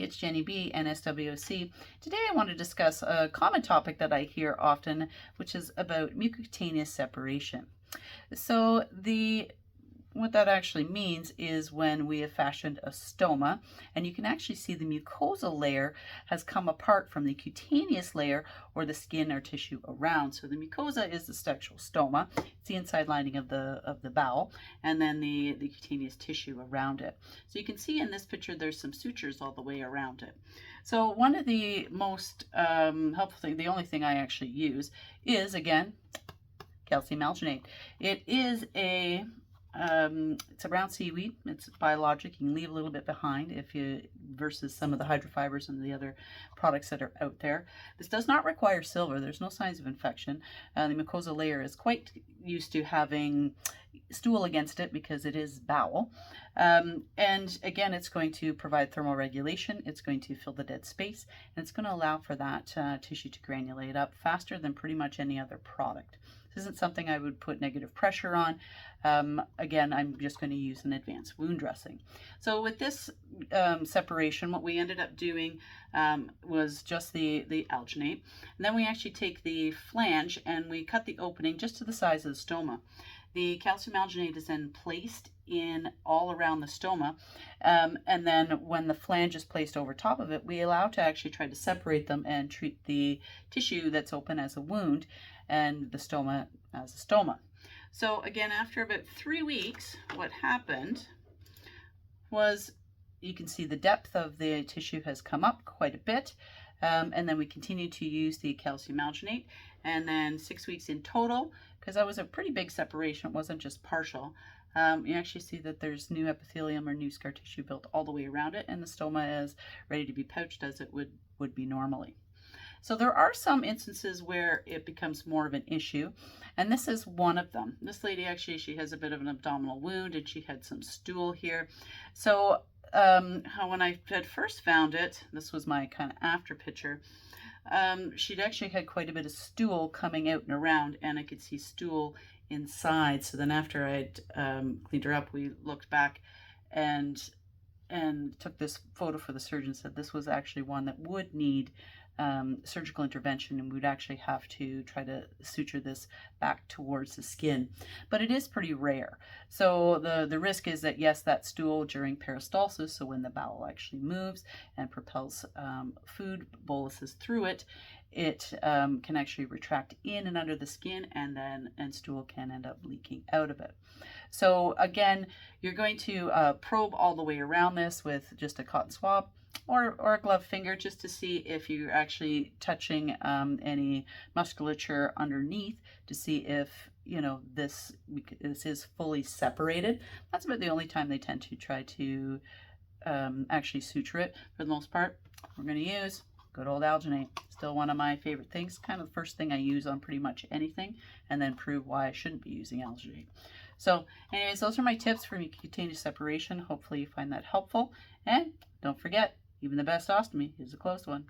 it's Jenny B and SWOC. Today I want to discuss a common topic that I hear often, which is about mucocutaneous separation. So what that actually means is when we have fashioned a stoma, and you can actually see the mucosal layer has come apart from the cutaneous layer or the skin or tissue around. So the mucosa is the sexual stoma. It's the inside lining of the bowel, and then the cutaneous tissue around it. So you can see in this picture there's some sutures all the way around it. So one of the most helpful things, the only thing I actually use, is again calcium alginate. It is it's a brown seaweed. It's biologic. You can leave a little bit behind versus some of the hydrofibers and the other products that are out there. This does not require silver. There's no signs of infection. The mucosa layer is quite used to having stool against it because it is bowel. And again, it's going to provide thermal regulation. It's going to fill the dead space, and it's going to allow for that tissue to granulate up faster than pretty much any other product. This isn't something I would put negative pressure on. Again, I'm just going to use an advanced wound dressing. So with this separation, what we ended up doing was just the alginate. And then we actually take the flange and we cut the opening just to the size of the stoma. The calcium alginate is then placed in all around the stoma, and then when the flange is placed over top of it, we allow to actually try to separate them and treat the tissue that's open as a wound and the stoma as a stoma. So again, after about 3 weeks, what happened was you can see the depth of the tissue has come up quite a bit, and then we continue to use the calcium alginate, and then 6 weeks in total, because that was a pretty big separation, it wasn't just partial. You actually see that there's new epithelium or new scar tissue built all the way around it, and the stoma is ready to be pouched as it would be normally. So there are some instances where it becomes more of an issue, and this is one of them. This lady actually, she has a bit of an abdominal wound, and she had some stool here. So when I had first found it, this was my kind of after picture, she'd actually had quite a bit of stool coming out and around, and I could see stool inside. So then after I'd cleaned her up, we looked back and took this photo for the surgeon, said this was actually one that would need surgical intervention, and we'd actually have to try to suture this back towards the skin. But it is pretty rare. So the risk is that, yes, that stool during peristalsis, so when the bowel actually moves and propels food boluses through it, it can actually retract in and under the skin, and stool can end up leaking out of it. So again, you're going to probe all the way around this with just a cotton swab or a glove finger, just to see if you're actually touching any musculature underneath, to see if this is fully separated. That's about the only time they tend to try to actually suture it. For the most part, we're going to use good old alginate. Still one of my favorite things, kind of the first thing I use on pretty much anything, and then prove why I shouldn't be using alginate. So anyways, those are my tips for mucocutaneous separation. Hopefully you find that helpful, and don't forget, even the best ostomy is a closed one.